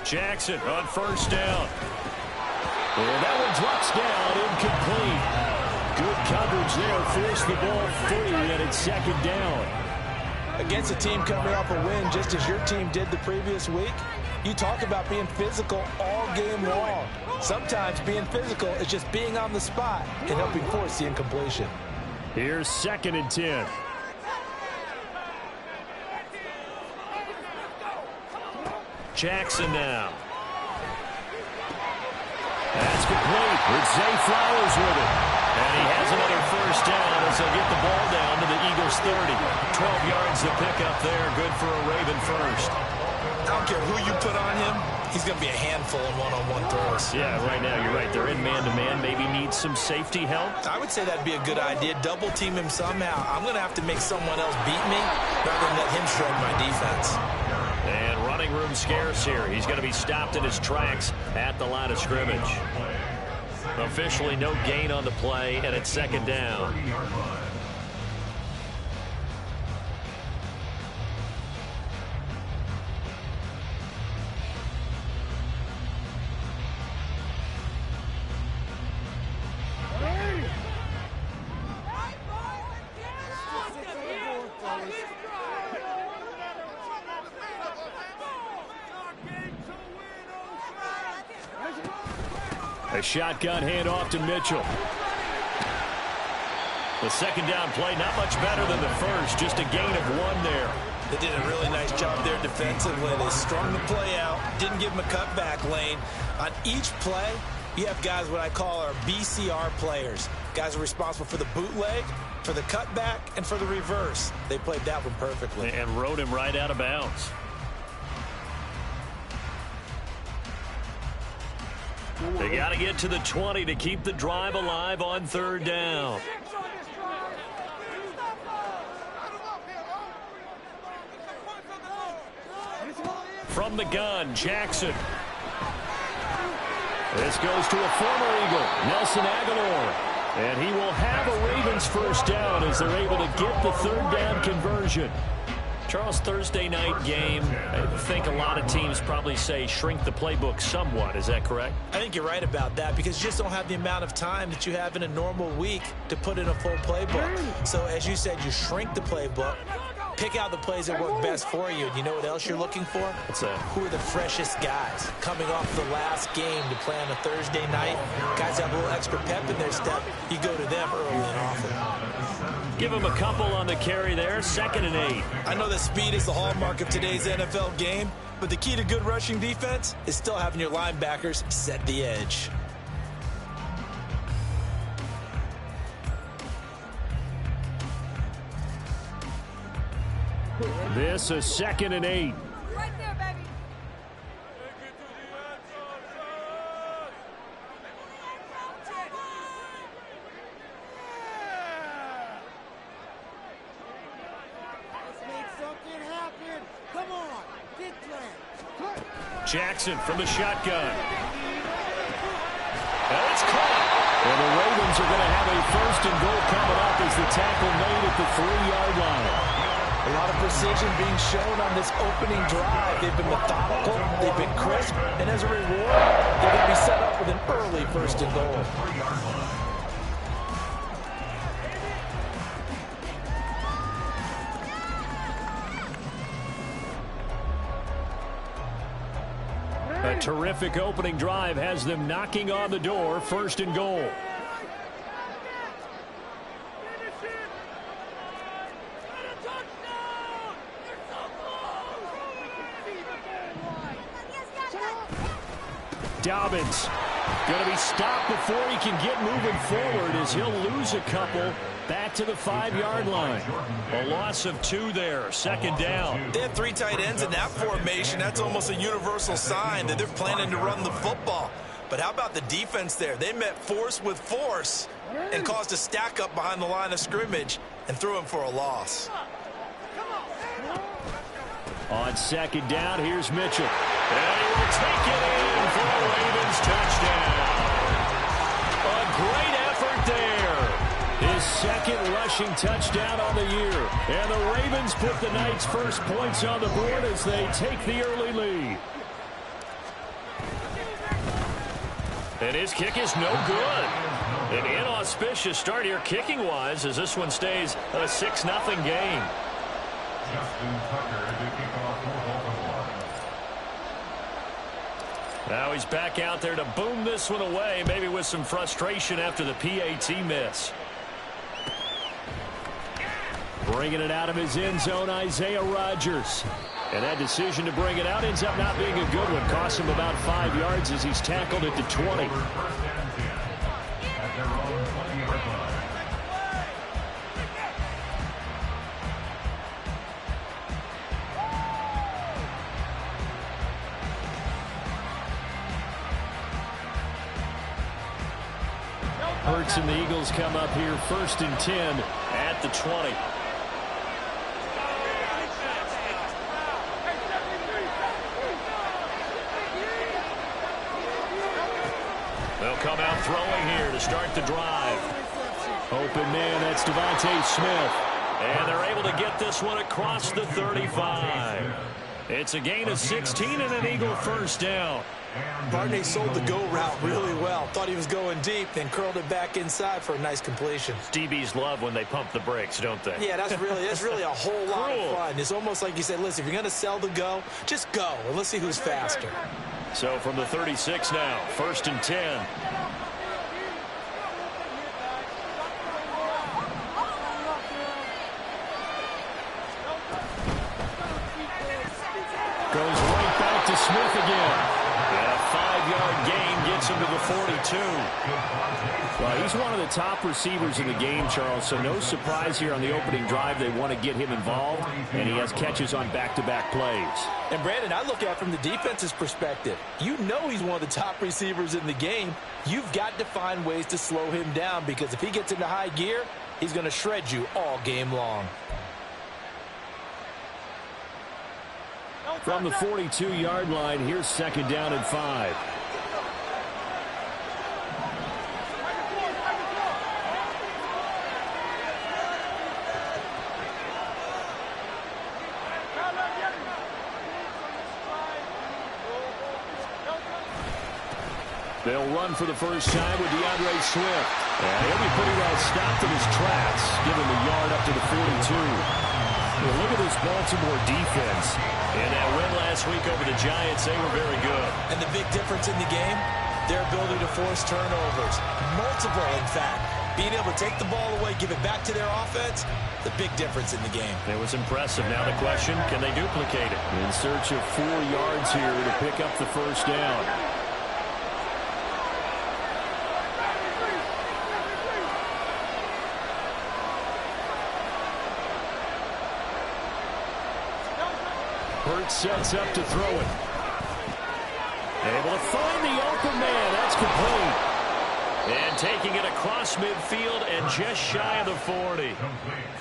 Jackson on first down. And that one drops down, incomplete. Good coverage there, forced the ball free, and it's second down. Against a team coming off a win, just as your team did the previous week, you talk about being physical all game long. Sometimes being physical is just being on the spot and helping force the incompletion. Here's 2nd and 10. Jackson now. That's complete. With Zay Flowers with it. And he has another first down as they'll get the ball down to the Eagles' 30. 12 yards to pick up there. Good for a Raven first. I don't care who you put on him. He's going to be a handful in one-on-one throws. Yeah, right now you're right. They're in man-to-man. Maybe needs some safety help. I would say that'd be a good idea. Double team him somehow. I'm going to have to make someone else beat me rather than let him shred my defense. And running room scarce here. He's going to be stopped in his tracks at the line of scrimmage. Officially no gain on the play, and it's second down. A shotgun handoff to Mitchell. The second down play, not much better than the first, just a gain of 1 there. They did a really nice job there defensively. They strung the play out, didn't give him a cutback lane. On each play, you have guys what I call our BCR players. Guys are responsible for the bootleg, for the cutback, and for the reverse. They played that one perfectly. And rode him right out of bounds. They got to get to the 20 to keep the drive alive on 3rd down. From the gun, Jackson. This goes to a former Eagle, Nelson Aguilar. And he will have a Ravens first down as they're able to get the 3rd down conversion. Charles, Thursday night game, I think a lot of teams probably say shrink the playbook somewhat. Is that correct? I think you're right about that because you just don't have the amount of time that you have in a normal week to put in a full playbook. So as you said, you shrink the playbook, pick out the plays that work best for you. And you know what else you're looking for? What's that? Who are the freshest guys coming off the last game to play on a Thursday night? Guys have a little extra pep in their step. You go to them early and often. Give him a couple on the carry there. 2nd and 8. I know that speed is the hallmark of today's NFL game, but the key to good rushing defense is still having your linebackers set the edge. This is 2nd and 8. Right there, baby. Jackson from the shotgun. That's caught. And the Ravens are going to have a 1st and goal coming up as the tackle made at the 3-yard line. A lot of precision being shown on this opening drive. They've been methodical, they've been crisp, and as a reward, they're going to be set up with an early 1st and goal. A terrific opening drive has them knocking on the door. 1st and goal. Dobbins going to be stopped before he can get moving forward as he'll lose a couple back to the 5-yard line. A loss of 2 there. 2nd down. They have 3 tight ends in that formation. That's almost a universal sign that they're planning to run the football. But how about the defense there? They met force with force and caused a stack up behind the line of scrimmage and threw him for a loss. On 2nd down, here's Mitchell. And he will take it in for the Ravens touchdown. A great effort there. His 2nd rushing touchdown on the year. And the Ravens put the night's first points on the board as they take the early lead. And his kick is no good. An inauspicious start here kicking-wise as this one stays a 6-0 game. Now he's back out there to boom this one away, maybe with some frustration after the PAT miss. Bringing it out of his end zone, Isaiah Rodgers. And that decision to bring it out ends up not being a good one. Costs him about 5 yards as he's tackled at the 20. Hurts and the Eagles come up here 1st and 10 at the 20. They'll come out throwing here to start the drive. Open man, that's Devontae Smith. And they're able to get this one across the 35. It's a gain of 16 and an Eagle first down. Barney sold the go route really well. Thought he was going deep, then curled it back inside for a nice completion. DBs love when they pump the brakes, don't they? Yeah, that's really a whole lot of fun. It's almost like you said, listen, if you're going to sell the go, just go, and let's see who's faster. So from the 36 now, 1st and 10. Goes right back to Smith again. And a 5-yard gain gets him to the 42. Well, he's one of the top receivers in the game, Charles, so no surprise here on the opening drive. They want to get him involved, and he has catches on back-to-back plays. And, Brandon, I look at it from the defense's perspective. You know he's one of the top receivers in the game. You've got to find ways to slow him down because if he gets into high gear, he's going to shred you all game long. From the 42-yard line, here's 2nd down and 5. They'll run for the first time with DeAndre Swift. And he'll be pretty well stopped in his tracks, giving the yard up to the 42. Well, look at this Baltimore defense. In that win last week over the Giants, they were very good. And the big difference in the game, their ability to force turnovers. Multiple, in fact. Being able to take the ball away, give it back to their offense, the big difference in the game. It was impressive. Now the question, can they duplicate it? In search of 4 yards here to pick up the first down. Hurts sets up to throw it. Able to find the open man. That's complete. And taking it across midfield and just shy of the 40.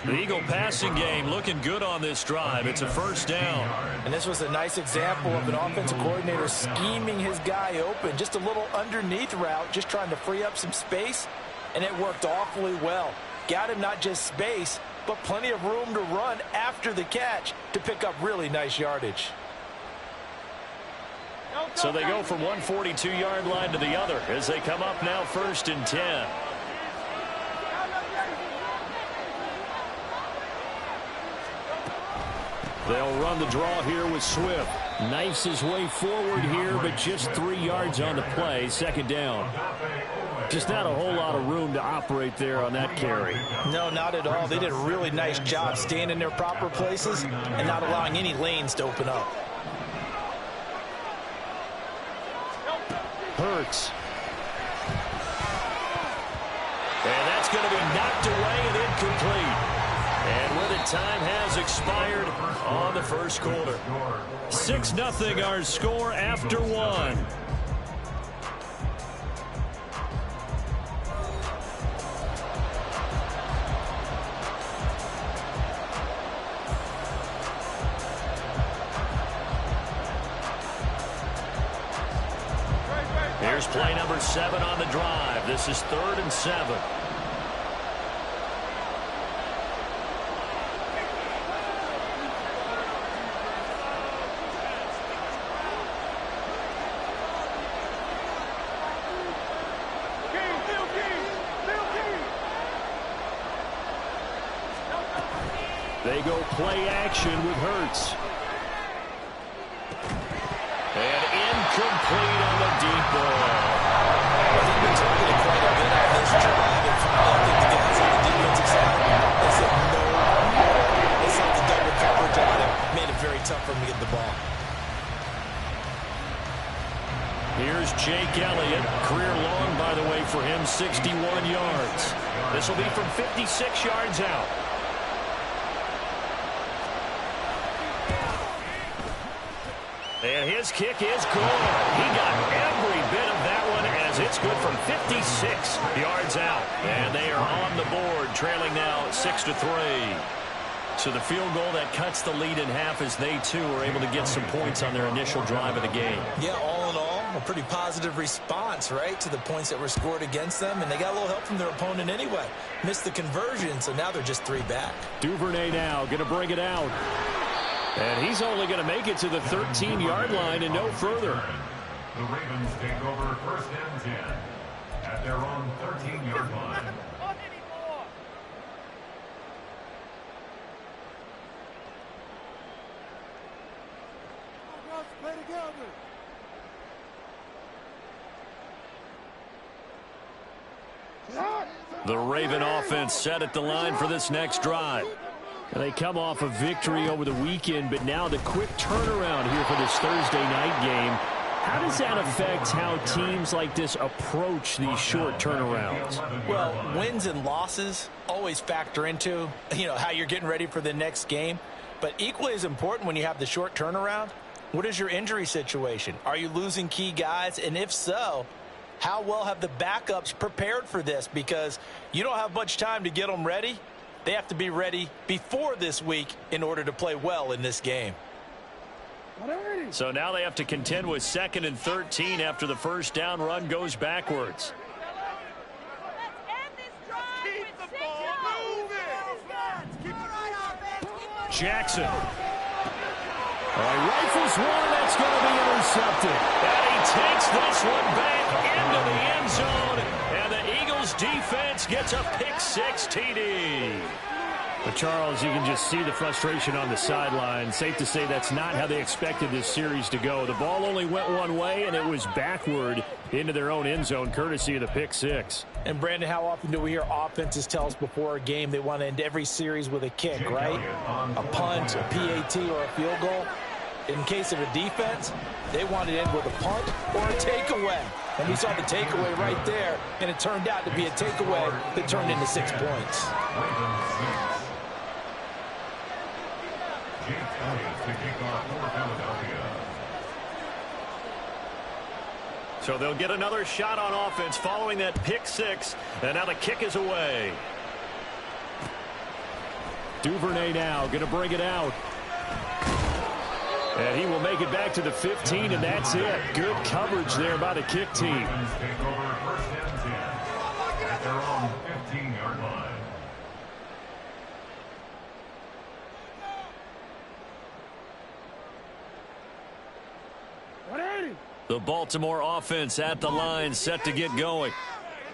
The Eagle passing game looking good on this drive. It's a first down. And this was a nice example of an offensive coordinator scheming his guy open. Just a little underneath route, just trying to free up some space. And it worked awfully well. Got him not just space, but plenty of room to run after the catch to pick up really nice yardage. So they go from one 42-yard line to the other as they come up now 1st and 10. They'll run the draw here with Swift. Knifes his way forward here, but just 3 yards on the play. 2nd down. Just not a whole lot of room to operate there on that carry. No, not at all. They did a really nice job staying in their proper places and not allowing any lanes to open up. Hurts. And that's going to be knocked away and incomplete. And with it, time has expired on the first quarter. 6-0 our score after 1. Here's play number 7 on the drive. This is 3rd and 7. They go play action with Hurts. And incomplete on the deep ball. They've been targeted quite a bit on this drive, and finally I think the guys on the defensive side, they said no more. They sent the double coverage on him, made it very tough for him to get the ball. Here's Jake Elliott. Career long, by the way, for him, 61 yards. This will be from 56 yards out. And his kick is good. He got every bit of that one as it's good from 56 yards out. And they are on the board, trailing now 6-3. So the field goal that cuts the lead in half as they, too, are able to get some points on their initial drive of the game. Yeah, all in all, a pretty positive response, right, to the points that were scored against them. And they got a little help from their opponent anyway. Missed the conversion, so now they're just 3 back. Duvernay now going to bring it out. And he's only going to make it to the 13-yard line and no further. The Ravens take over 1st and 10 at their own 13-yard line. The Raven offense set at the line for this next drive. They come off a victory over the weekend, but now the quick turnaround here for this Thursday night game. How does that affect how teams like this approach these short turnarounds? Well, wins and losses always factor into, how you're getting ready for the next game. But equally as important when you have the short turnaround, what is your injury situation? Are you losing key guys? And if so, how well have the backups prepared for this? Because you don't have much time to get them ready. They have to be ready before this week in order to play well in this game. So now they have to contend with 2nd and 13 after the first down run goes backwards. Jackson. Rifles one, that's going to be intercepted. And he takes this one back into the end zone. And the Eagles defense gets a pick-6 TD. But, Charles, you can just see the frustration on the sideline. Safe to say that's not how they expected this series to go. The ball only went one way, and it was backward into their own end zone, courtesy of the pick-6. And, Brandon, how often do we hear offenses tell us before a game they want to end every series with a kick, right? A punt, a PAT, or a field goal. In case of a defense, they want to end with a punt or a takeaway. And we saw the takeaway right there, and it turned out to be a takeaway that turned into 6 points. So they'll get another shot on offense following that pick-6, and now the kick is away. Duvernay now going to bring it out. And he will make it back to the 15, and that's it. Good coverage there by the kick team. Take over 1st and 10 at their own 15-yard line. The Baltimore offense at the line, set to get going.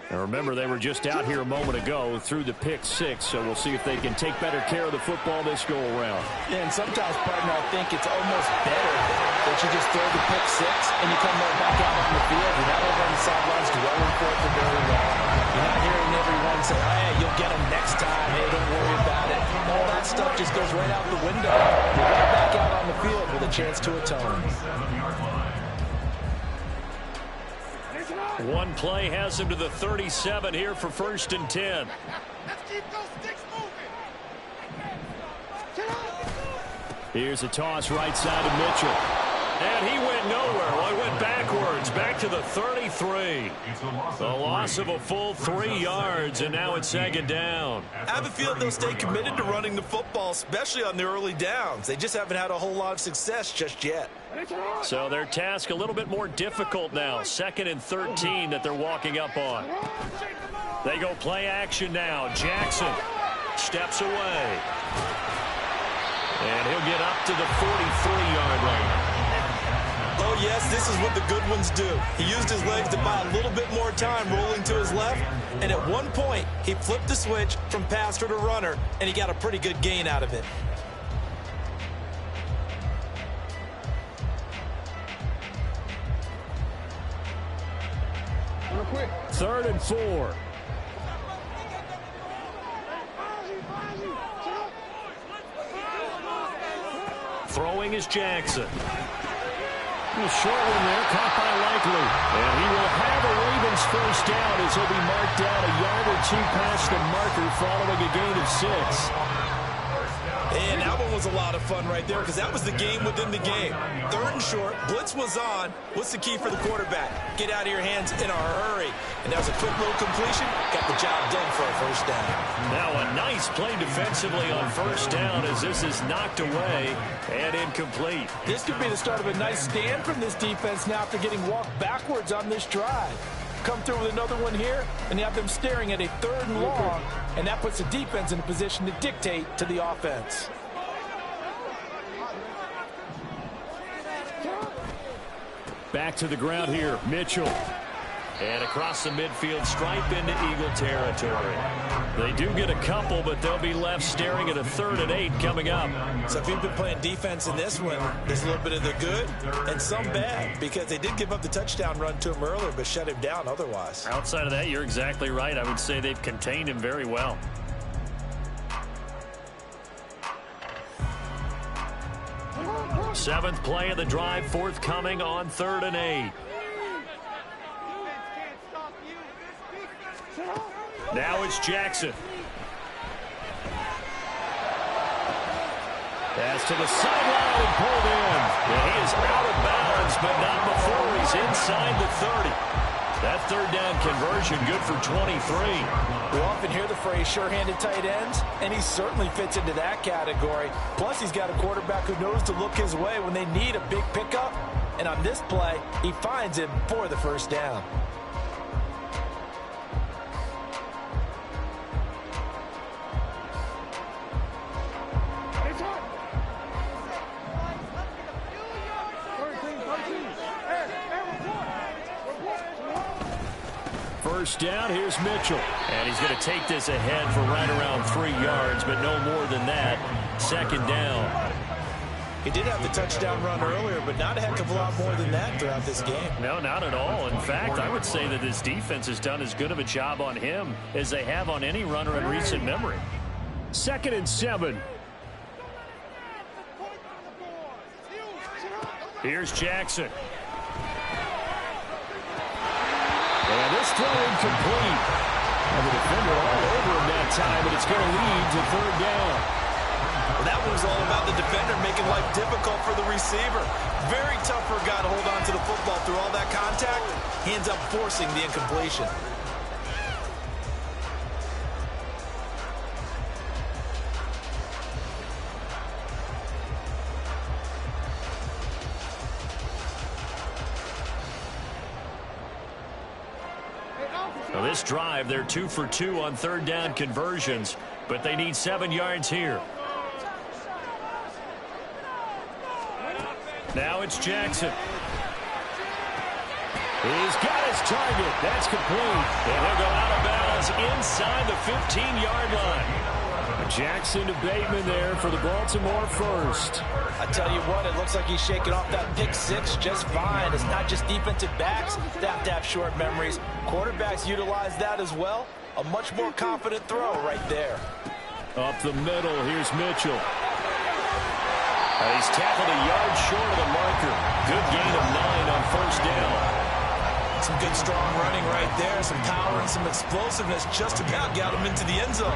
And remember, they were just out here a moment ago through the pick-6, so we'll see if they can take better care of the football this go-around. Yeah, and sometimes, partner, I think it's almost better that you just throw the pick-6 and you come right back out on the field. You're not over on the sidelines dwelling for it for very long. You're not hearing everyone say, hey, you'll get them next time. Hey, don't worry about it. All that stuff just goes right out the window. You're right back out on the field with a chance to atone. One play has him to the 37 here for 1st and 10. Let's keep those sticks moving. Here's a toss right side to Mitchell. And he went nowhere. Well, he went backwards, back to the 33. The loss of a full 3 yards, and now it's 2nd down. I have a feeling they'll stay committed to running the football, especially on the early downs. They just haven't had a whole lot of success just yet. So their task a little bit more difficult now. 2nd and 13 that they're walking up on. They go play action now. Jackson steps away. And he'll get up to the 43-yard line. Oh, yes, this is what the good ones do. He used his legs to buy a little bit more time rolling to his left, and at one point, he flipped the switch from passer to runner, and he got a pretty good gain out of it. 3rd and 4. Throwing is Jackson. A short one there, caught by Likely. And he will have a Ravens first down as he'll be marked down a yard or two past the marker following a gain of 6. And that one was a lot of fun right there because that was the game within the game. 3rd and short, blitz was on. What's the key for the quarterback? Get out of your hands in a hurry. And that was a quick little completion. Got the job done for a first down. Now a nice play defensively on first down as this is knocked away and incomplete. This could be the start of a nice stand from this defense now after getting walked backwards on this drive. Come through with another one here, and you have them staring at a 3rd and long, and that puts the defense in a position to dictate to the offense. Back to the ground here, Mitchell. And across the midfield stripe into Eagle territory. They do get a couple, but they'll be left staring at a 3rd and 8 coming up. So if you've been playing defense in this one, there's a little bit of the good and some bad because they did give up the touchdown run to him earlier, but shut him down otherwise. Outside of that, you're exactly right. I would say they've contained him very well. Seventh play of the drive, forthcoming on 3rd and 8. Now it's Jackson. Pass to the sideline and pulled in. And he is out of bounds, but not before he's inside the 30. That 3rd down conversion good for 23. We often hear the phrase sure-handed tight ends, and he certainly fits into that category. Plus, he's got a quarterback who knows to look his way when they need a big pickup. And on this play, he finds him for the first down. First down, here's Mitchell. And he's going to take this ahead for right around 3 yards, but no more than that. 2nd down. He did have the touchdown run earlier, but not a heck of a lot more than that throughout this game. No, not at all. In fact, I would say that this defense has done as good of a job on him as they have on any runner in recent memory. 2nd and 7. Here's Jackson. And this throw incomplete. And the defender all over him that time, but it's going to lead to 3rd down. Well, that one was all about the defender making life difficult for the receiver. Very tough for a guy to hold on to the football through all that contact. He ends up forcing the incompletion. Now this drive, they're 2 for 2 on 3rd down conversions, but they need 7 yards here. Now it's Jackson. He's got his target. That's complete. And he'll go out of bounds inside the 15-yard line. Jackson to Bateman there for the Baltimore first. I tell you what, it looks like he's shaking off that pick 6 just fine. It's not just defensive backs that have to have short memories. Quarterbacks utilize that as well. A much more confident throw right there. Up the middle, here's Mitchell. He's tackled a yard short of the marker. Good gain of 9 on first down. Some good strong running right there. Some power and some explosiveness just about got him into the end zone.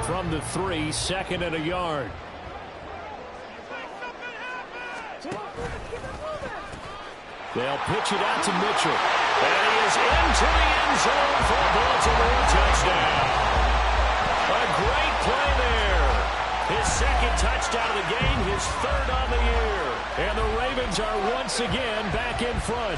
From the 3, 2nd and a yard. They'll pitch it out to Mitchell. And he is into the end zone for a Baltimore touchdown. A great play there. His 2nd touchdown of the game, his 3rd on the year. And the Ravens are once again back in front.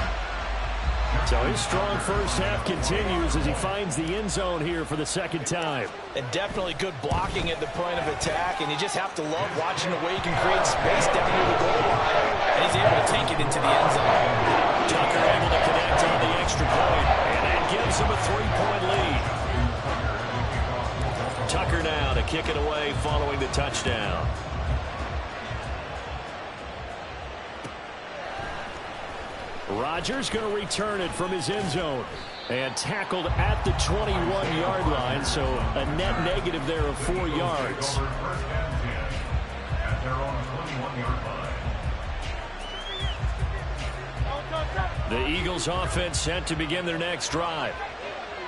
So his strong first half continues as he finds the end zone here for the 2nd time. And definitely good blocking at the point of attack. And you just have to love watching the way he can create space down near the goal line. And he's able to take it into the end zone. Tucker able to connect on the extra point. And that gives him a 3-point lead. Tucker now to kick it away following the touchdown. Rodgers going to return it from his end zone. And tackled at the 21-yard line, so a net negative there of 4 yards. At their own 21-yard line. The Eagles offense set to begin their next drive.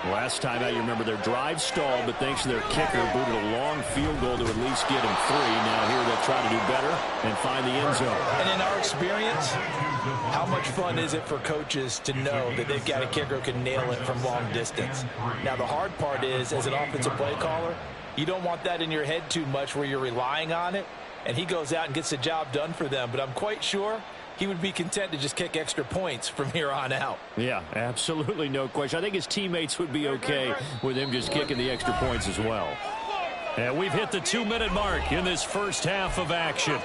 Last time out, you remember their drive stalled, but thanks to their kicker, booted a long field goal to at least get him 3. Now here they'll try to do better and find the end zone. And in our experience, how much fun is it for coaches to know that they've got a kicker who can nail it from long distance? Now, the hard part is, as an offensive play caller, you don't want that in your head too much where you're relying on it, and he goes out and gets the job done for them. But I'm quite sure he would be content to just kick extra points from here on out. Yeah, absolutely no question. I think his teammates would be okay with him just kicking the extra points as well. And we've hit the 2-minute mark in this first half of action.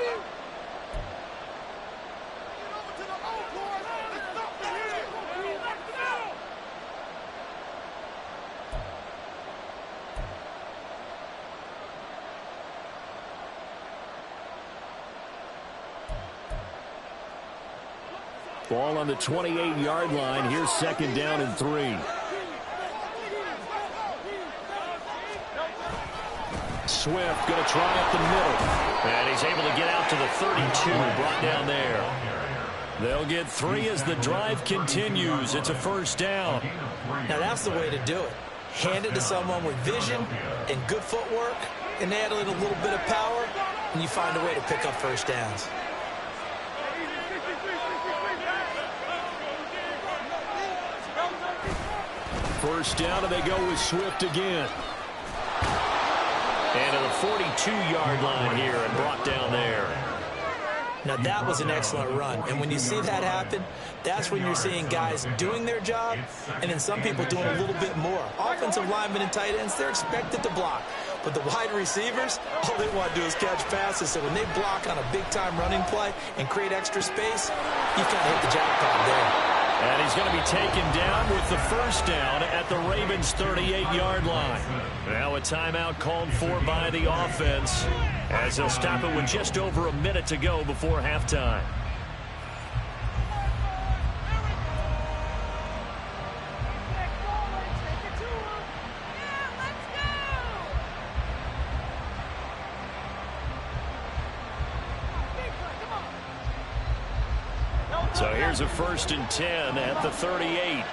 Ball on the 28-yard line. Here's 2nd down and 3. Swift going to try up the middle. And he's able to get out to the 32. Brought down there. They'll get 3 as the drive continues. It's a first down. Now, that's the way to do it. Hand it to someone with vision and good footwork, and add in a little bit of power, and you find a way to pick up first downs. First down, and they go with Swift again. And to the 42-yard line here and brought down there. Now, that was an excellent run. And when you see that happen, that's when you're seeing guys doing their job and then some people doing a little bit more. Offensive linemen and tight ends, they're expected to block. But the wide receivers, all they want to do is catch passes. So when they block on a big-time running play and create extra space, you kind of hit the jackpot there. And he's going to be taken down with the first down at the Ravens' 38-yard line. Now a timeout called for by the offense as they'll stop it with just over a minute to go before halftime. So here's a 1st and 10 at the 38.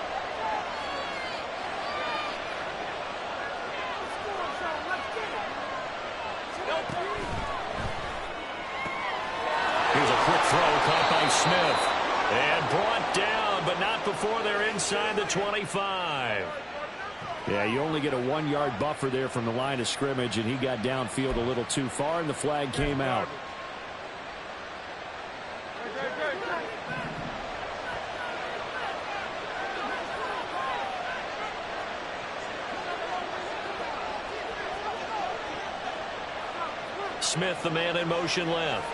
Here's a quick throw caught by Smith. And brought down, but not before they're inside the 25. Yeah, you only get a 1-yard buffer there from the line of scrimmage, and he got downfield a little too far, and the flag came out. Smith, the man in motion left.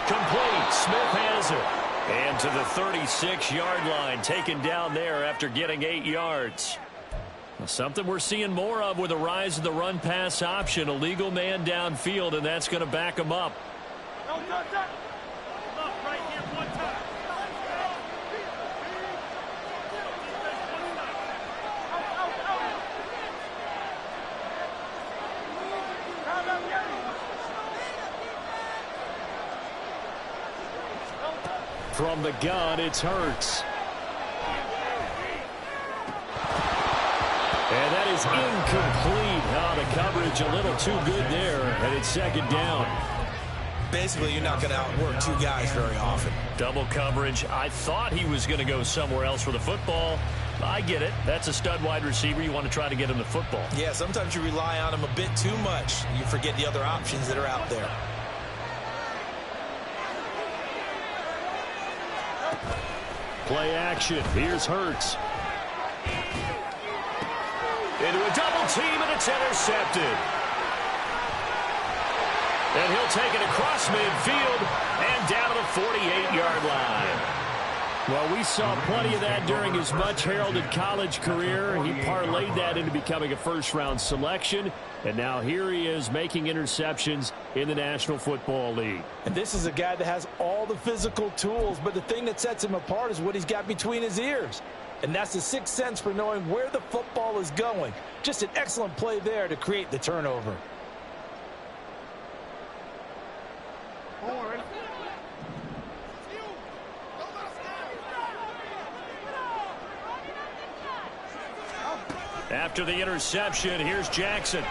Complete. Smith has it. And to the 36-yard line, taken down there after getting 8 yards. Something we're seeing more of with the rise of the run-pass option. A legal man downfield, and that's going to back him up. From the gun, it's Hurts. And that is incomplete. Oh, the coverage a little too good there, and it's 2nd down. Basically, you're not going to outwork 2 guys very often. Double coverage. I thought he was going to go somewhere else for the football. I get it. That's a stud wide receiver. You want to try to get him the football. Yeah, sometimes you rely on him a bit too much. You forget the other options that are out there. Play action. Here's Hurts. Into a double team, and it's intercepted. And he'll take it across midfield and down to the 48-yard line. Well, we saw plenty of that during his much-heralded college career. He parlayed that into becoming a first-round selection, and now here he is making interceptions in the National Football League. And this is a guy that has all the physical tools, but the thing that sets him apart is what he's got between his ears. And that's the sixth sense for knowing where the football is going. Just an excellent play there to create the turnover. After the interception, here's Jackson. A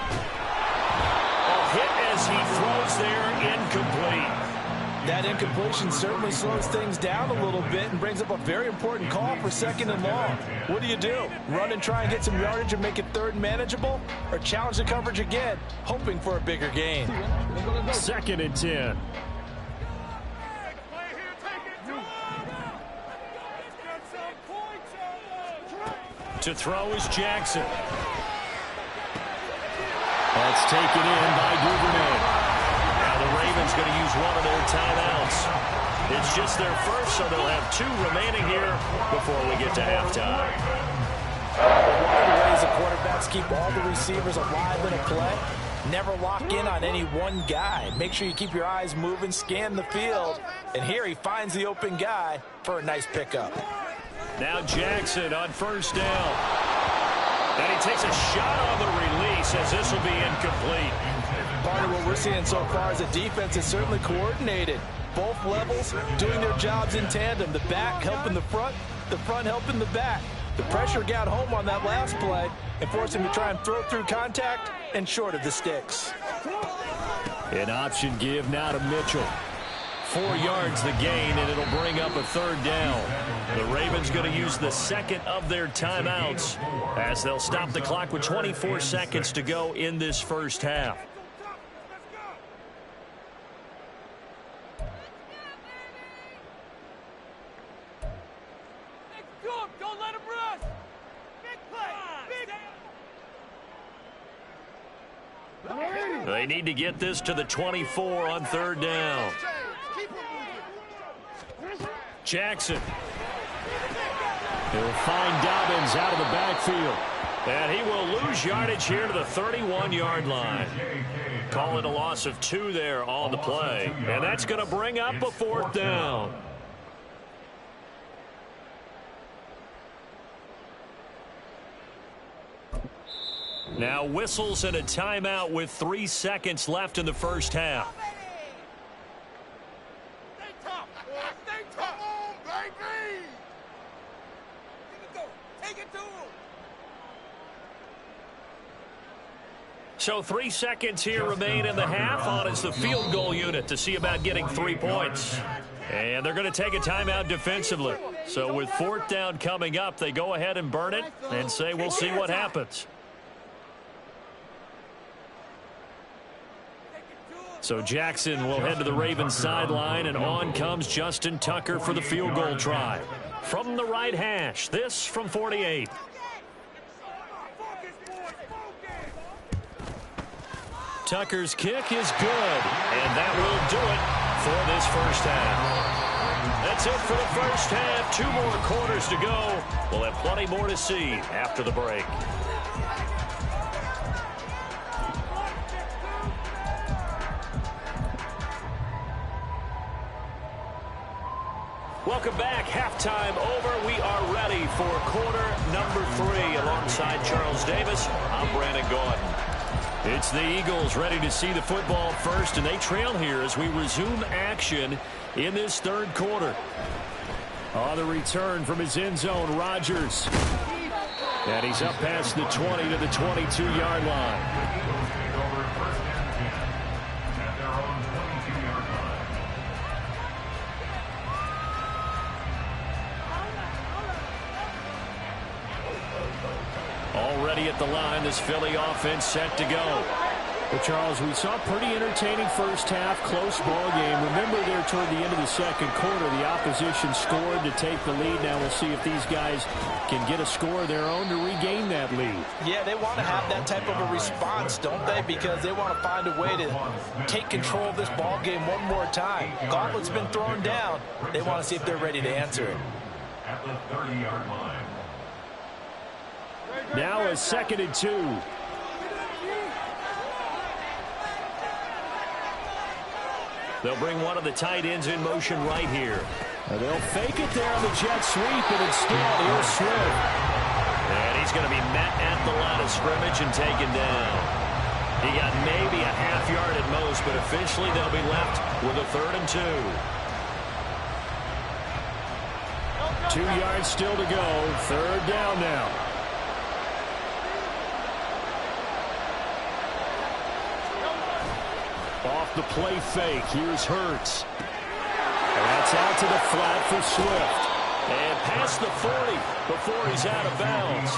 hit as he throws there, incomplete. That incompletion certainly slows things down a little bit and brings up a very important call for 2nd and long. What do? Run and try and get some yardage and make it 3rd and manageable? Or challenge the coverage again, hoping for a bigger gain? 2nd and 10. To throw is Jackson. That's taken in by Duvernay. Now the Ravens going to use one of their timeouts. It's just their first, so they'll have 2 remaining here before we get to halftime. One of the ways the quarterbacks keep all the receivers alive in a play, never lock in on any one guy. Make sure you keep your eyes moving, scan the field, and here he finds the open guy for a nice pickup. Now Jackson on 1st down. And he takes a shot on the release as this will be incomplete. Part of what we're seeing so far is the defense is certainly coordinated. Both levels doing their jobs in tandem. The back helping the front helping the back. The pressure got home on that last play and forced him to try and throw through contact and short of the sticks. An option give now to Mitchell. 4 yards the gain, and it'll bring up a 3rd down. The Ravens going to use the 2nd of their timeouts as they'll stop the clock with 24 seconds to go in this first half. Don't let him rush. Big play. They need to get this to the 24 on 3rd down. Jackson. He'll find Dobbins out of the backfield. And he will lose yardage here to the 31-yard line. Call it a loss of 2 there on the play. And that's going to bring up a 4th down. Now whistles and a timeout with 3 seconds left in the first half. So 3 seconds here remain in the half. On is the field goal unit to see about getting 3 points. And they're going to take a timeout defensively. So with 4th down coming up, they go ahead and burn it and say we'll see what happens. So Jackson will head to the Ravens sideline, and on comes Justin Tucker for the field goal try. From the right hash, this from 48. Tucker's kick is good, and that will do it for this first half. That's it for the first half. 2 more quarters to go. We'll have plenty more to see after the break. Welcome back. Halftime over. We are ready for quarter number 3. Alongside Charles Davis, I'm Brandon Gordon. It's the Eagles ready to see the football first, and they trail here as we resume action in this 3rd quarter. On the return from his end zone, Rodgers. And he's up past the 20 to the 22-yard line. Already at the line, this Philly offense set to go. Well, Charles, we saw a pretty entertaining first half, close ball game. Remember there toward the end of the 2nd quarter, the opposition scored to take the lead. Now we'll see if these guys can get a score of their own to regain that lead. Yeah, they want to have that type of a response, don't they? Because they want to find a way to take control of this ball game one more time. Gauntlet's been thrown down. They want to see if they're ready to answer it. at the 30-yard line. Now a 2nd and 2. They'll bring one of the tight ends in motion right here. And they'll fake it there on the jet sweep, and instead, here's Swift. And he's going to be met at the line of scrimmage and taken down. He got maybe a half yard at most, but officially they'll be left with a 3rd and 2. 2 yards still to go. 3rd down now. Off the play fake. Here's Hurts. And that's out to the flat for Swift. And past the 40 before he's out of bounds.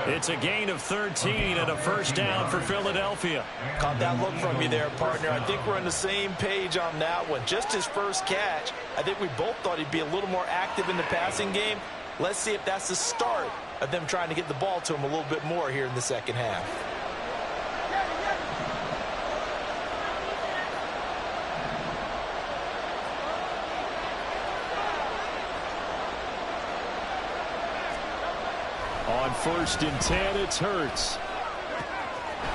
It's a gain of 13 and a 1st down for Philadelphia. Caught that look from you there, partner. I think we're on the same page on that one. Just his first catch. I think we both thought he'd be a little more active in the passing game. Let's see if that's the start of them trying to get the ball to him a little bit more here in the second half. On 1st and 10, it's Hurts.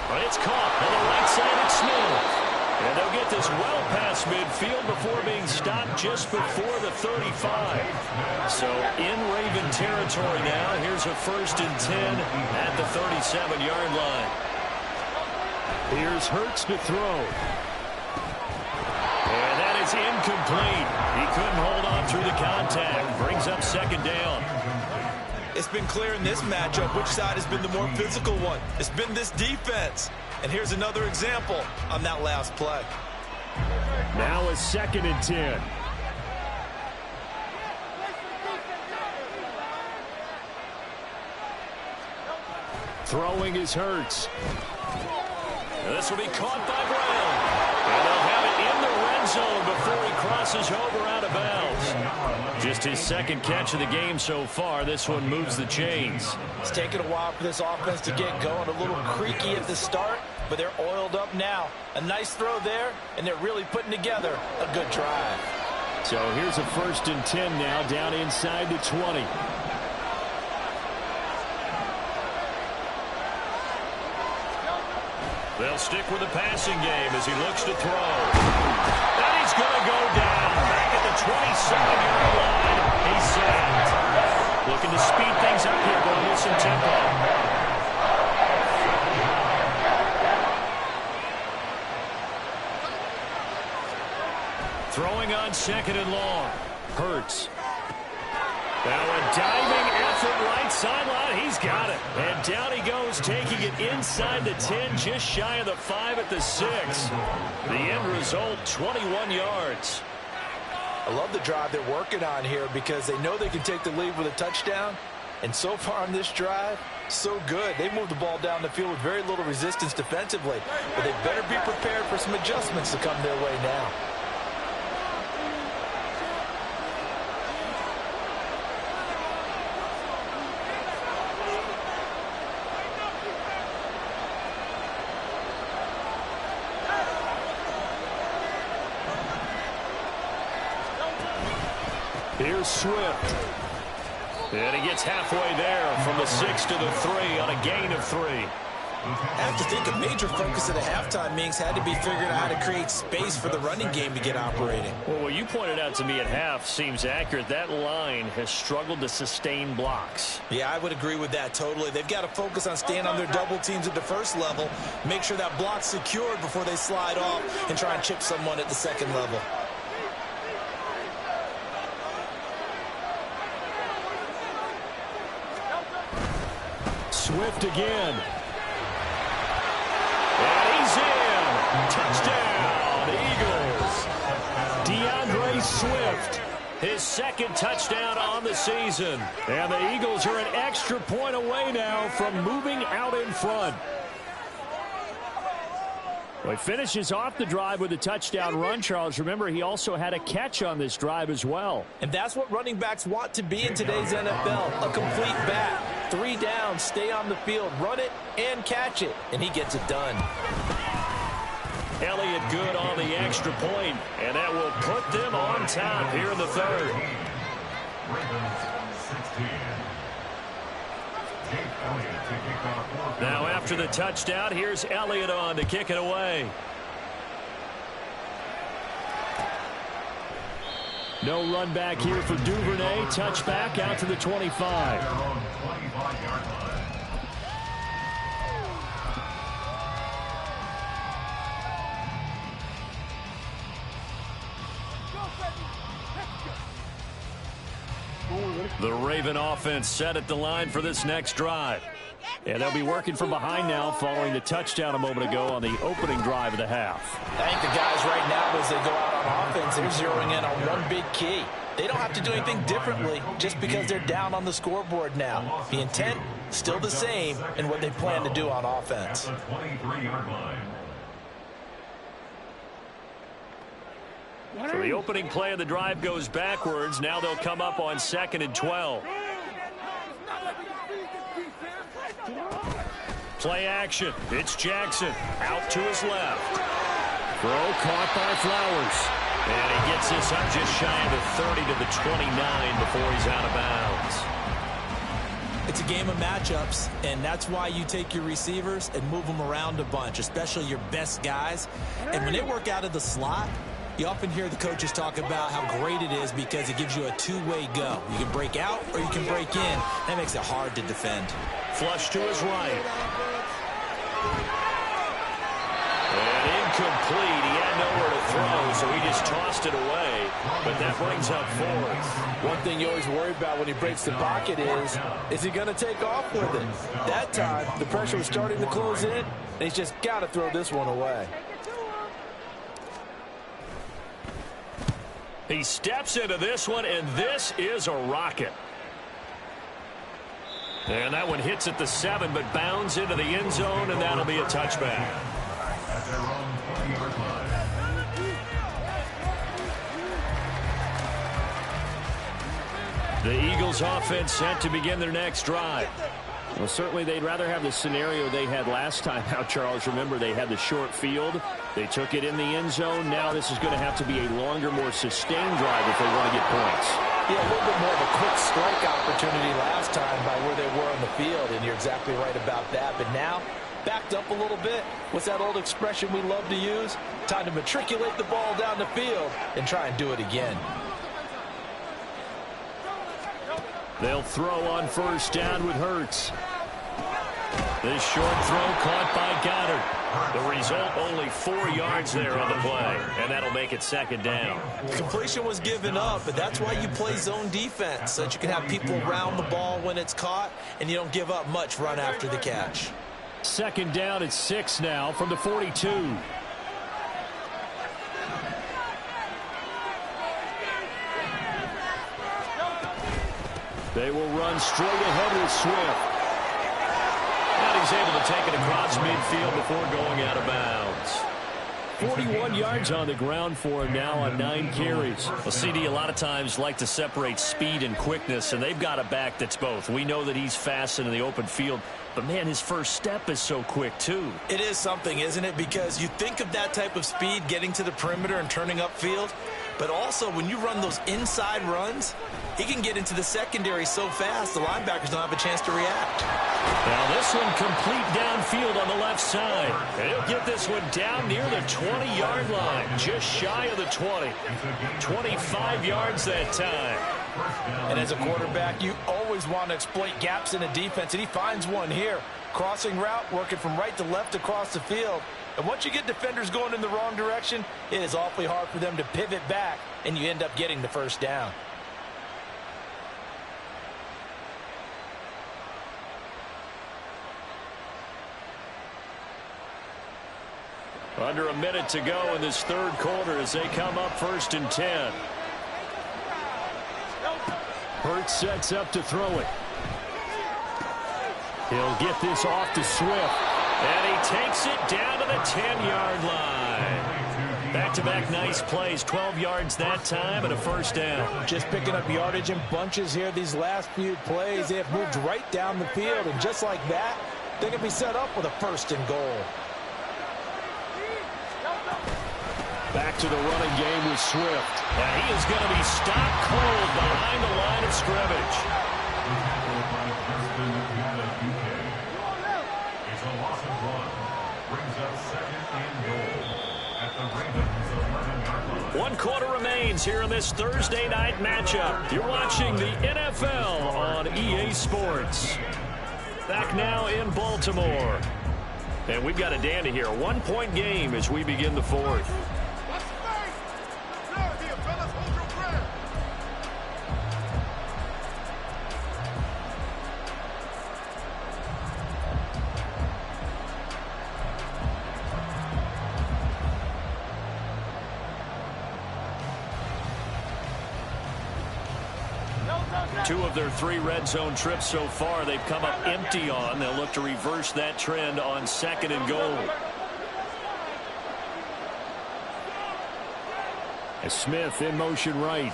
But it's caught on the right side of Smith. And they'll get this well past midfield before being stopped just before the 35. So in Raven territory now. Here's a 1st and 10 at the 37-yard line. Here's Hurts to throw. And that is incomplete. He couldn't hold on through the contact. Brings up 2nd down. It's been clear in this matchup which side has been the more physical one. It's been this defense. And here's another example on that last play. Now a 2nd and 10. Throwing is Hurts. And this will be caught by Brown. And they'll have it in the red zone before he crosses over out of bounds. Just his 2nd catch of the game so far. This one moves the chains. It's taken a while for this offense to get going. A little creaky at the start, but they're oiled up now. A nice throw there, and they're really putting together a good drive. So here's a 1st and 10 now, down inside the 20. They'll stick with the passing game as he looks to throw. And he's going to go down back at the 27-yard line. He's sacked. Looking to speed things up here, going with some tempo. Throwing on 2nd and long. Hurts. Now a diving effort right sideline. He's got it. And down he goes, taking it inside the 10, just shy of the 5 at the 6. The end result, 21 yards. I love the drive they're working on here because they know they can take the lead with a touchdown. And so far on this drive, so good. They moved the ball down the field with very little resistance defensively. But they better be prepared for some adjustments to come their way now. Here's Swift. And he gets halfway there from the 6 to the 3 on a gain of 3. I have to think a major focus at a halftime means had to be figuring out how to create space for the running game to get operating. Well, what you pointed out to me at half seems accurate. That line has struggled to sustain blocks. Yeah, I would agree with that totally. They've got to focus on staying on their double teams at the first level, make sure that block's secured before they slide off and try and chip someone at the second level. Swift again. And he's in. Touchdown, Eagles. DeAndre Swift, his 2nd touchdown on the season. And the Eagles are an extra point away now from moving out in front. Well, he finishes off the drive with a touchdown run, Charles. Remember, he also had a catch on this drive as well. And that's what running backs want to be in today's NFL, a complete back. 3 downs, stay on the field, run it, and catch it. And he gets it done. Elliott good on the extra point, and that will put them on top here in the 3rd. Now after the touchdown, here's Elliott on to kick it away. No run back here for Duvernay. Touchback out to the 25. The Raven offense set at the line for this next drive. And they'll be working from behind now following the touchdown a moment ago on the opening drive of the half. I think the guys right now, as they go out on offense, they're zeroing in on one big key. They don't have to do anything differently just because they're down on the scoreboard now. The intent, still the same in what they plan to do on offense. So the opening play of the drive goes backwards. Now they'll come up on 2nd and 12. Play action. It's Jackson out to his left. Throw caught by Flowers. And he gets this up just shy of the 30 to the 29 before he's out of bounds. It's a game of matchups, and that's why you take your receivers and move them around a bunch, especially your best guys. And when they work out of the slot, you often hear the coaches talk about how great it is because it gives you a two-way go. You can break out or you can break in. That makes it hard to defend. Flush to his right. And incomplete. He had nowhere to throw, so he just tossed it away. But that brings up 4th. One thing you always worry about when he breaks the pocket is he going to take off with it? That time, the pressure was starting to close in, and he's just got to throw this one away. He steps into this one, and this is a rocket. And that one hits at the 7, but bounds into the end zone, and that'll be a touchback. The Eagles offense set to begin their next drive. Well, certainly they'd rather have the scenario they had last time out, Charles. Remember, they had the short field. They took it in the end zone. Now this is going to have to be a longer, more sustained drive if they want to get points. Yeah, a little bit more of a quick strike opportunity last time by where they were on the field, and you're exactly right about that. But now, backed up a little bit. What's that old expression we love to use? Time to matriculate the ball down the field and try and do it again. They'll throw on first down with Hurts. This short throw caught by Goddard. The result, only 4 yards there on the play, and that'll make it 2nd down. Completion was given up, but that's why you play zone defense, so that you can have people around the ball when it's caught, and you don't give up much run after the catch. 2nd down at 6 now from the 42. They will run straight ahead with Swift. And he's able to take it across midfield before going out of bounds. 41 yards on the ground for him now on 9 carries. Well, CD a lot of times like to separate speed and quickness, and they've got a back that's both. We know that he's fast in the open field, but, man, his first step is so quick, too. It is something, isn't it? Because you think of that type of speed getting to the perimeter and turning upfield, but also when you run those inside runs, he can get into the secondary so fast the linebackers don't have a chance to react. Now this one complete downfield on the left side. And he'll get this one down near the 20-yard line, just shy of the 20. 25 yards that time. And as a quarterback, you always want to exploit gaps in a defense, and he finds one here. Crossing route, working from right to left across the field. And once you get defenders going in the wrong direction, it is awfully hard for them to pivot back, and you end up getting the first down. Under a minute to go in this 3rd quarter as they come up 1st and 10. Hurts sets up to throw it. He'll get this off to Swift. And he takes it down to the 10-yard line. Back-to-back nice plays. 12 yards that time and a first down. Just picking up yardage in bunches here these last few plays. They have moved right down the field, and just like that, they can be set up with a 1st and goal. Back to the running game with Swift. And he is going to be stopped cold behind the line of scrimmage. tackle by Preston UK. It's a loss of 1. Brings up second and goal at the Ravens 11-yard line. 1 quarter remains here in this Thursday night matchup. You're watching the NFL on EA Sports. Back now in Baltimore. And we've got a dandy here. A 1-point game as we begin the fourth. Two of their 3 red zone trips so far, they've come up empty on. They'll look to reverse that trend on 2nd and goal. As Smith in motion right.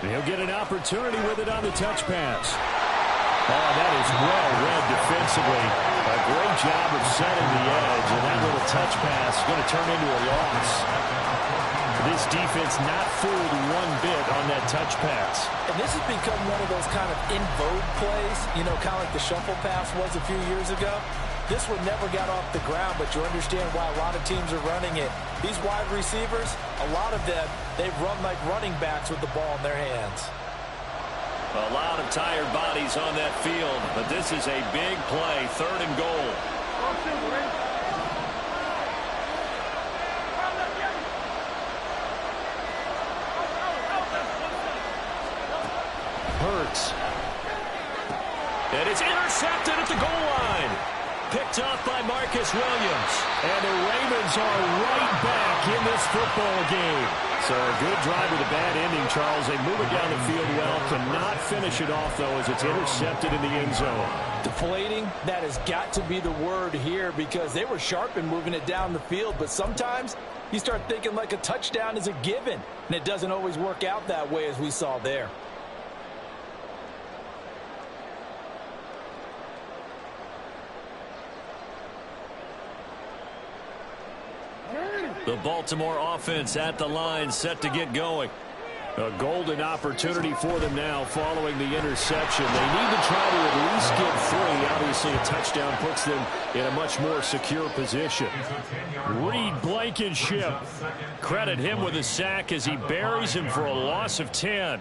And he'll get an opportunity with it on the touch pass. Oh, that is well read defensively. A great job of setting the edge, and that little touch pass is going to turn into a loss. This defense not fooled one bit on that touch pass. And this has become one of those kind of in vogue plays, you know, kind of like the shuffle pass was a few years ago. This one never got off the ground, but you understand why a lot of teams are running it. These wide receivers, a lot of them, they've run like running backs with the ball in their hands. A lot of tired bodies on that field, but this is a big play, 3rd and goal. Hurts. And it's intercepted at the goal line. Picked up by Marcus Williams. And the Ravens are right back in this football game. So a good drive with a bad ending, Charles. They move it down the field well. Cannot finish it off, though, as it's intercepted in the end zone. Deflating, that has got to be the word here because they were sharp in moving it down the field. But sometimes you start thinking like a touchdown is a given. And it doesn't always work out that way as we saw there. The Baltimore offense at the line, set to get going. A golden opportunity for them now following the interception. They need to try to at least get 3. Obviously, a touchdown puts them in a much more secure position. Reed Blankenship. Credit him with a sack as he buries him for a loss of 10.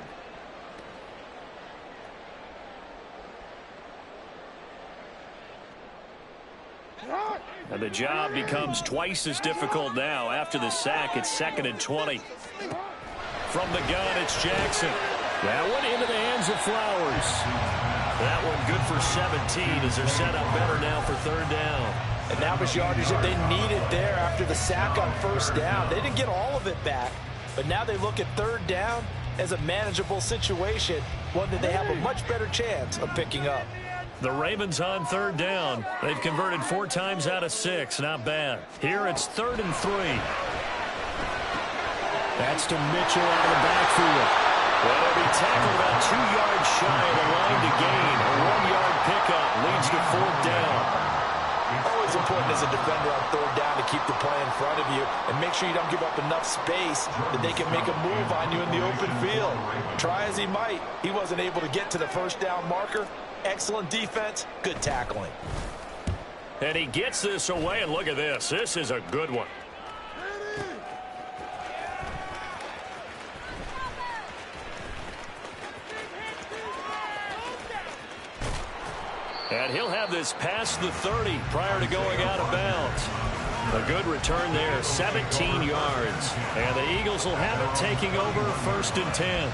And the job becomes twice as difficult now. After the sack, it's 2nd and 20. From the gun, it's Jackson. That one into the hands of Flowers. That one good for 17 as they're set up better now for 3rd down. And that was yardage that they needed there after the sack on 1st down. They didn't get all of it back, but now they look at 3rd down as a manageable situation, one that they have a much better chance of picking up. The Ravens on 3rd down. They've converted 4 times out of 6. Not bad. Here it's 3rd and 3. That's to Mitchell out of the backfield. Well, he'll be tackled about 2 yards shy of the line to gain. A 1-yard pickup leads to 4th down. Always important as a defender on 3rd down to keep the play in front of you and make sure you don't give up enough space that they can make a move on you in the open field. Try as he might, he wasn't able to get to the 1st down marker. Excellent defense, good tackling. And he gets this away, and look at this. This is a good one. And he'll have this past the 30 prior to going out of bounds. A good return there, 17 yards. And the Eagles will have it taking over 1st and 10.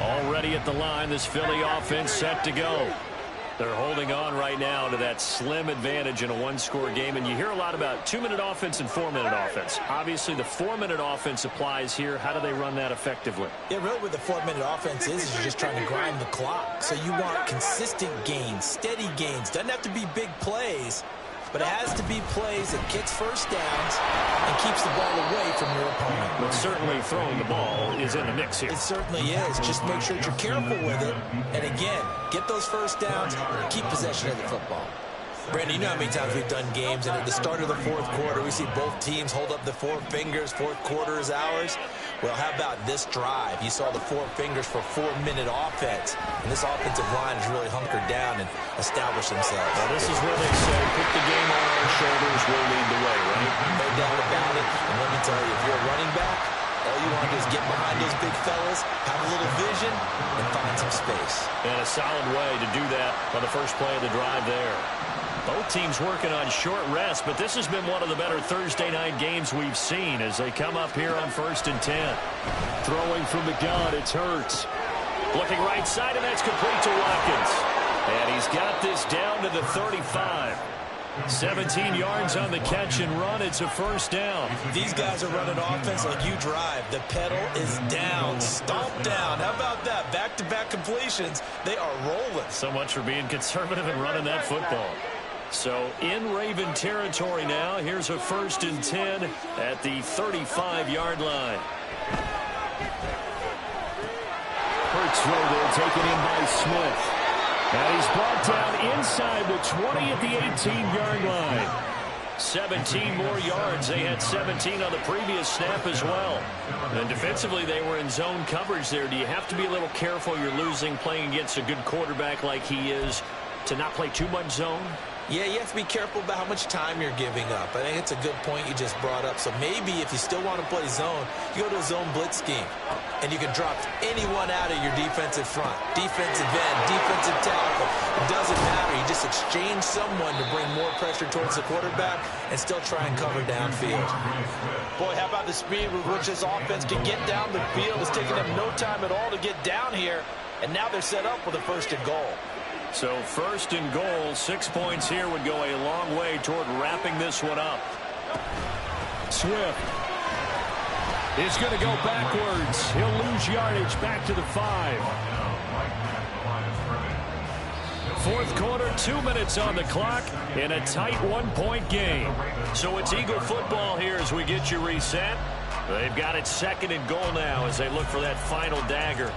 Already at the line, this Philly offense set to go. They're holding on right now to that slim advantage in a 1-score game. And you hear a lot about 2-minute offense and 4-minute offense. Obviously, the 4-minute offense applies here. How do they run that effectively? Yeah, really what the 4-minute offense is you're just trying to grind the clock. So you want consistent gains, steady gains. Doesn't have to be big plays, but it has to be plays that gets first downs and keeps the ball away from your opponent. But certainly throwing the ball is in the mix here. It certainly is. Just make sure that you're careful with it. And again, get those first downs, keep possession of the football. Brandon, you know how many times we've done games, and at the start of the fourth quarter, we see both teams hold up the four fingers, fourth quarter is ours. Well, how about this drive? You saw the four fingers for 4-minute offense, and this offensive line has really hunkered down and established themselves. Well, this is where they say, put the game on our shoulders, we'll lead the way, right? No doubt about it. And let me tell you, if you're a running back, all you want to do is get behind those big fellas, have a little vision, and find some space. And a solid way to do that on the first play of the drive there. Both teams working on short rest, but this has been one of the better Thursday night games we've seen as they come up here on 1st and 10. Throwing from the gun, it's Hurts. Looking right side, and that's complete to Watkins. And he's got this down to the 35. 17 yards on the catch and run. It's a first down. These guys are running offense like you drive. The pedal is down, stomp down. How about that? Back-to-back completions. They are rolling. So much for being conservative and running that football. So in Raven territory now. Here's a 1st and 10 at the 35-yard line. Hurts throw there, taken in by Smith. And he's brought down inside the 20 at the 18-yard line. 17 more yards. They had 17 on the previous snap as well. And defensively, they were in zone coverage there. Do you have to be a little careful? You're losing playing against a good quarterback like he is to not play too much zone? Yeah, you have to be careful about how much time you're giving up. I think it's a good point you just brought up. So maybe if you still want to play zone, you go to a zone blitz scheme. And you can drop anyone out of your defensive front. Defensive end, defensive tackle. It doesn't matter. You just exchange someone to bring more pressure towards the quarterback and still try and cover downfield. Boy, how about the speed with which this offense can get down the field? It's taking them no time at all to get down here. And now they're set up with a 1st and goal. So 1st and goal, 6 points here would go a long way toward wrapping this one up. Swift is going to go backwards. He'll lose yardage back to the 5. Fourth quarter, 2 minutes on the clock in a tight 1-point game. So it's Eagle football here as we get you reset. They've got it 2nd and goal now as they look for that final dagger.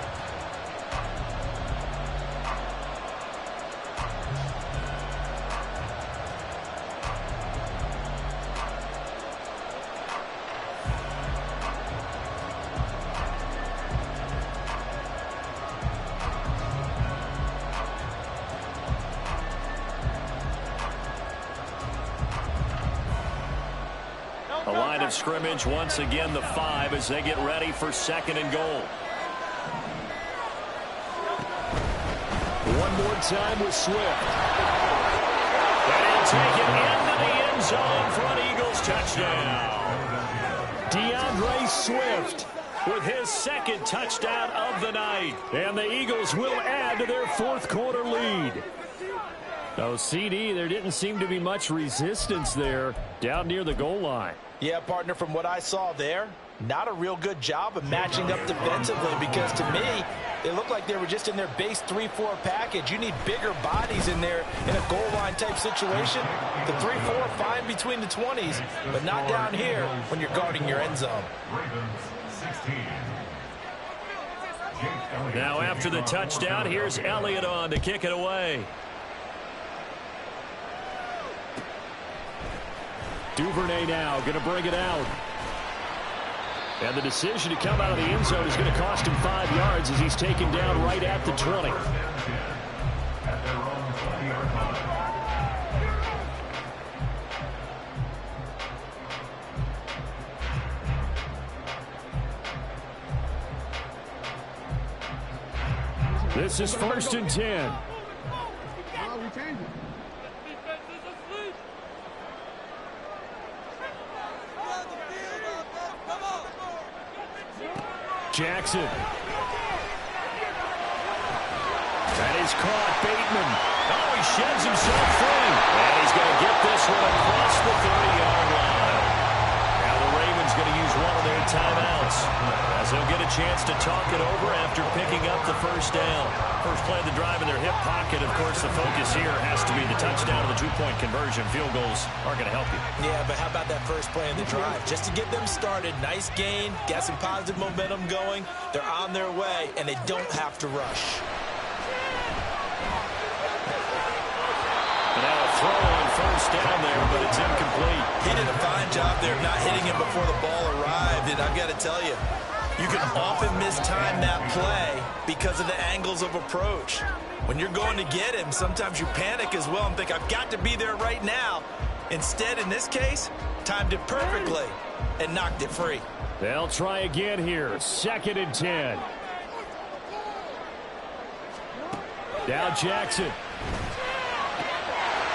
A line of scrimmage, once again the 5 as they get ready for 2nd and goal. One more time with Swift. And he'll take it into the end zone for an Eagles touchdown. DeAndre Swift with his 2nd touchdown of the night. And the Eagles will add to their 4th quarter lead. Oh, CD, there didn't seem to be much resistance there down near the goal line. Yeah, partner, from what I saw there, not a real good job of matching up defensively because to me, it looked like they were just in their base 3-4 package. You need bigger bodies in there in a goal line type situation. The 3-4 fine between the 20s, but not down here when you're guarding your end zone. Now after the touchdown, here's Elliott on to kick it away. Duvernay now going to bring it out. And the decision to come out of the end zone is going to cost him 5 yards as he's taken down right at the 20. This is 1st and 10. Jackson. That is caught. Bateman. Oh, he sheds himself free. And he's going to get this one across the 30-yard line. Now the Ravens going to use one of their timeouts as as they'll get a chance to talk it over after picking up the first down. First play of the drive in their hip pocket. Of course, the focus here has to be the touchdown or the two-point conversion. Field goals aren't going to help you. Yeah, but how about that first play of the drive? Just to get them started, nice gain, got some positive momentum going. They're on their way, and they don't have to rush. And now a throw on first down there, but it's incomplete. He did a fine job there of not hitting him before the ball arrived, and I've got to tell you, you can often mistime that play because of the angles of approach. When you're going to get him, sometimes you panic as well and think, I've got to be there right now. Instead, in this case, timed it perfectly and knocked it free. They'll try again here. 2nd and 10. Now Jackson.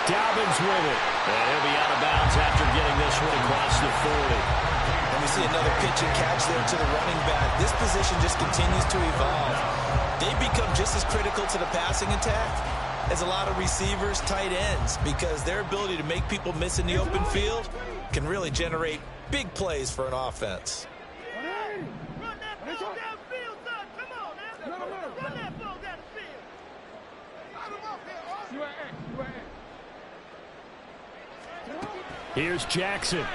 Dobbins with it. And he'll be out of bounds after getting this one across the 40. And we see another pitch and catch there to the running back. This position just continues to evolve. They become just as critical to the passing attack as a lot of receivers, tight ends, because their ability to make people miss in the open field can really generate big plays for an offense. Run that ball downfield, son. Come on, now. Run that ball down the field. Out of off here, Here's Jackson.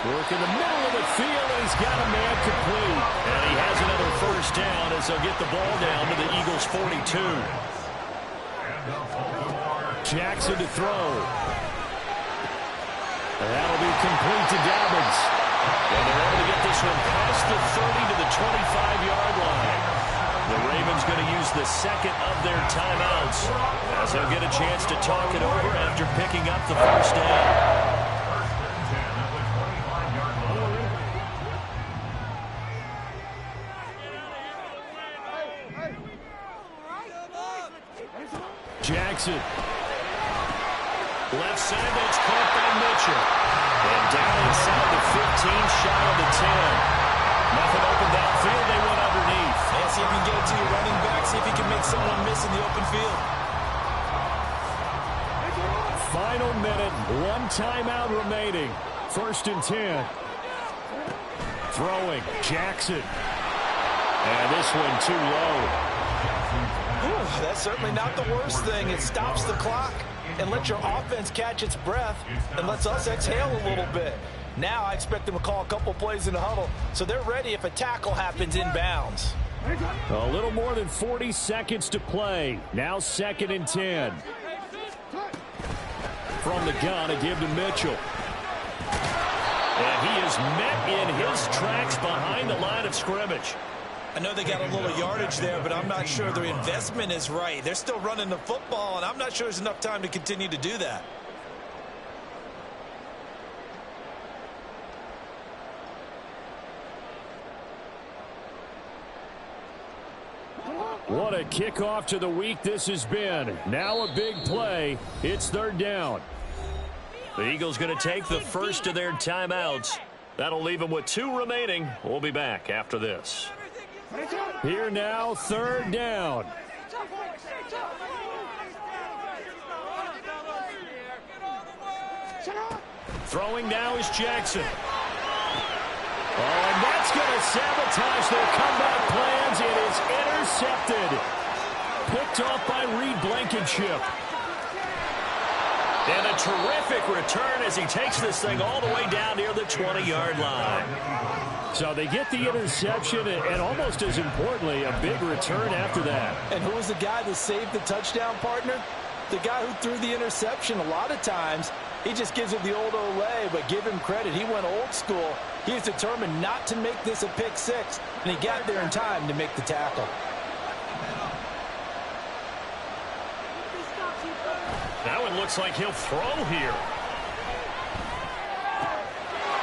Work in the middle of the field, and he's got a man complete. And he has another first down as they'll get the ball down to the Eagles' 42. Jackson to throw. And that'll be complete to Dobbins. And they're able to get this one past the 30 to the 25-yard line. The Ravens going to use the second of their timeouts as they'll get a chance to talk it over after picking up the first down. Jackson. Left side, that's caught by Mitchell. And down inside the 15, shy of the 10. Nothing open downfield, they went underneath. And see if you can get it to your running back, see if you can make someone miss in the open field. Final minute, 1 timeout remaining. 1st and 10. Throwing, Jackson. And this one too low. That's certainly not the worst thing. It stops the clock and lets your offense catch its breath and lets us exhale a little bit. Now I expect them to call a couple plays in the huddle so they're ready if a tackle happens inbounds. A little more than 40 seconds to play. Now 2nd and 10. From the gun, a give to Mitchell. And he is met in his tracks behind the line of scrimmage. I know they got a little yardage there, but I'm not sure their investment is right. They're still running the football, and I'm not sure there's enough time to continue to do that. What a kickoff to the week this has been. Now a big play. It's 3rd down. The Eagles going to take the first of their timeouts. That'll leave them with 2 remaining. We'll be back after this. Here now, 3rd down. Throwing now is Jackson. Oh, and that's going to sabotage their comeback plans. It is intercepted. Picked off by Reed Blankenship. And a terrific return as he takes this thing all the way down near the 20-yard line. So they get the interception, and almost as importantly, a big return after that. And who was the guy that saved the touchdown, partner? The guy who threw the interception. A lot of times, he just gives it the old Olay, but give him credit. He went old school. He was determined not to make this a pick six, and he got there in time to make the tackle. Now it looks like he'll throw here.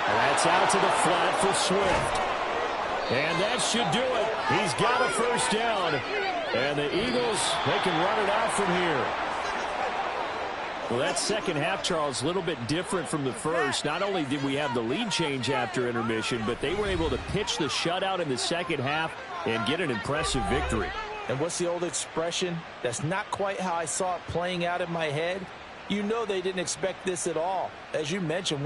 And that's out to the flat for Swift. And that should do it. He's got a first down. And the Eagles, they can run it out from here. Well, that second half, Charles, a little bit different from the first. Not only did we have the lead change after intermission, but they were able to pitch the shutout in the second half and get an impressive victory. And what's the old expression? That's not quite how I saw it playing out in my head. You know they didn't expect this at all. As you mentioned,